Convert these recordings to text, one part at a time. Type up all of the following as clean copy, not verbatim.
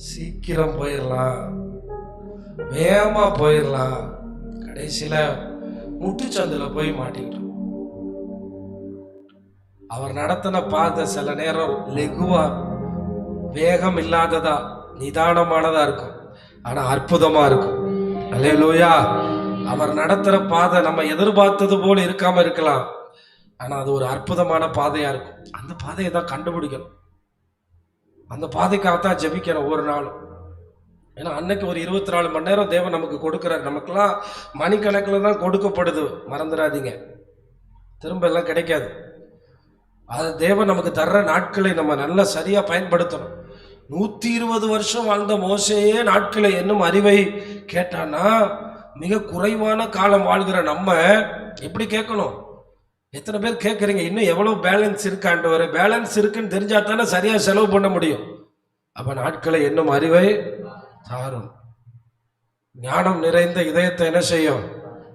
சீக்கிரம் போயிடலாம், வேகமா போயிடலாம், கடைசியில முட்டுச்சந்தில் போய் மாட்டிக்கிட்டோம். அவர் நடத்தின பாதை சில நேரம் லெகுவா, வேகம் இல்லாததா, நிதானமானதா இருக்கும், ஆனா அற்புதமா இருக்கும். அல்லேலூயா. அவர் நடத்துற பாதை நம்ம எதிர்பார்த்தது போல இருக்காம இருக்கலாம், ஆனா அது ஒரு அற்புதமான பாதையா இருக்கும். அந்த பாதையை தான் கண்டுபிடிக்கணும், அந்த பாதைக்காகத்தான் ஜெபிக்கணும் ஒரு நாளும். ஏன்னா அன்னைக்கு ஒரு 24 மணி நேரம் தேவன் நமக்கு கொடுக்குறாரு. நமக்கெல்லாம் மணிக்கணக்கில் தான் கொடுக்கப்படுது, மறந்துடாதீங்க. திரும்ப எல்லாம் கிடைக்காது. அது தேவன் நமக்கு தர்ற நாட்களை நம்ம நல்லா சரியா பயன்படுத்தணும். 120 வருஷம் வாழ்ந்த மோசேயே நாட்களை என்னும் அறிவை கேட்டானா, மிக குறைவான காலம் வாழ்கிற நம்ம எப்படி கேட்கணும்? எத்தனை பேர் கேட்குறீங்க, இன்னும் எவ்வளவு பேலன்ஸ் இருக்காண்டவரை? பேலன்ஸ் இருக்குன்னு தெரிஞ்சா தானே சரியா செலவு பண்ண முடியும். அப்ப நாட்களை என்னும் அறிவை தாரும், ஞானம் நிறைந்த இதயத்தை என்ன செய்யும்?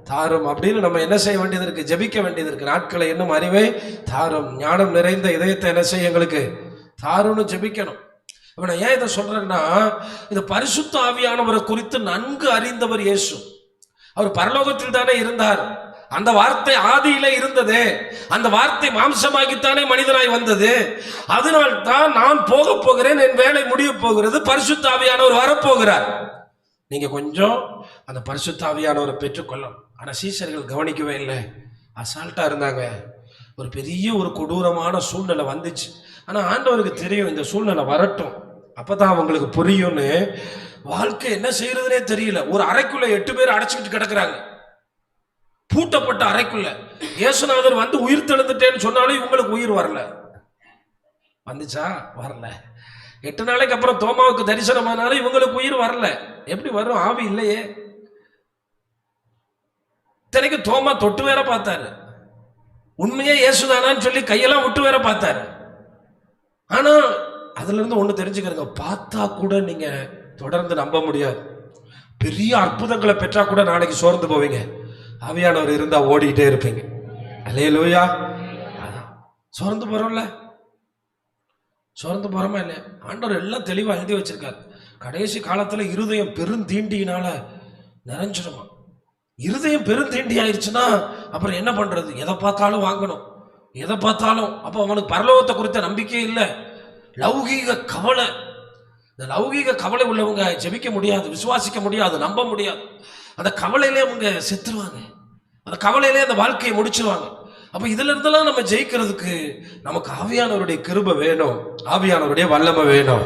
தாரும். அப்படின்னு நம்ம என்ன செய்ய வேண்டியது இருக்கு? ஜெபிக்க வேண்டியது இருக்கு. நாட்களை என்னும் அறிவை தாரும், ஞானம் நிறைந்த இதயத்தை என்ன செய்ய எங்களுக்கு தாரும்னு ஜெபிக்கணும். அப்ப நான் ஏன் இதை சொல்றேன்னா, இந்த பரிசுத்த ஆவியானவரை குறித்து நன்கு அறிந்தவர் இயேசு. அவர் பரலோகத்தில் தானே இருந்தார். அந்த வார்த்தை ஆதியிலே இருந்தது, அந்த வார்த்தை மாம்சமாகித்தானே மனிதனாய் வந்தது. அதனால் தான் நான் போக போகிறேன், என் வேலை முடிய போகிறது, பரிசுத்த ஆவியானவர் வரப்போகிறார். நீங்க கொஞ்சம் அந்த பரிசுத்த ஆவியானவரை பெற்றுக்கொள்ளணும். ஆனா சீஷர்கள் கவனிக்கவே இல்லை, அசால்ட்டா இருந்தாங்க. ஒரு பெரிய ஒரு கொடூரமான சூழ்நிலை வந்துச்சு. ஆனா ஆண்டவருக்கு தெரியும் இந்த சூழ்நிலை வரட்டும், அப்பதான் அவங்களுக்கு புரியும்னு. வாழ்க்கை என்ன செய்யறதுனே தெரியல. ஒரு அறைக்குள்ள 8 பேர் அடைச்சிக்கிட்டு கிடக்குறாங்க, பூட்டப்பட்ட அறைக்குள்ள. இயேசுநாதர் வந்து உயிர் தெழுந்துட்டேன்னு சொன்னாலும் இவங்களுக்கு உயிர் வரல. வந்துச்சா? வரல. 8 நாளைக்கு அப்புறம் தோமாவுக்கு தரிசனமானாலும் இவங்களுக்கு உயிர் வரல. எப்படி வரும்? ஆவி இல்லையே. இத்தனைக்கு தோமா தொட்டு வேற பார்த்தாரு, உண்மையே இயேசுதானான்னு சொல்லி கையெல்லாம் விட்டு வேற பார்த்தாரு. ஆனா அதுல இருந்து ஒண்ணு தெரிஞ்சுக்கிறங்க, பார்த்தா கூட நீங்க தொடர்ந்து நம்ப முடியாது. பெரிய அற்புதங்களை பெற்றா கூட நாளைக்கு சோர்ந்து போவீங்க. ஆவியானவர் இருந்தா ஓடிக்கிட்டே இருப்பீங்க. அல்லேலூயா. சோர்ந்து போறோம்ல, சோர்ந்து போறோமா இல்லையா? ஆண்டவர் எல்லாம் தெளிவா எழுதி வச்சிருக்காரு. கடைசி காலத்துல இருதயம் பெருந்தீண்டியினால நிறைஞ்சிருமா. இருதயம் பெருந்தீண்டி ஆயிடுச்சுன்னா அப்புறம் என்ன பண்றது? எதை பார்த்தாலும் வாங்கணும், எதை பார்த்தாலும். அப்ப அவனுக்கு பரலோகத்தை குறித்த நம்பிக்கை இல்லை, லௌகீக கவலை. இந்த லௌகீக கவலை உள்ளவங்க ஜெபிக்க முடியாது, விசுவாசிக்க முடியாது, நம்ப முடியாது. அந்த கவலையிலே அவங்க செத்துருவாங்க, அந்த கவலையிலே அந்த வாழ்க்கையை முடிச்சுவாங்க. அப்ப இதுல இருந்தெல்லாம் நம்ம ஜெயிக்கிறதுக்கு நமக்கு ஆவியானவருடைய கிருபை வேணும், ஆவியானவருடைய வல்லமை வேணும்.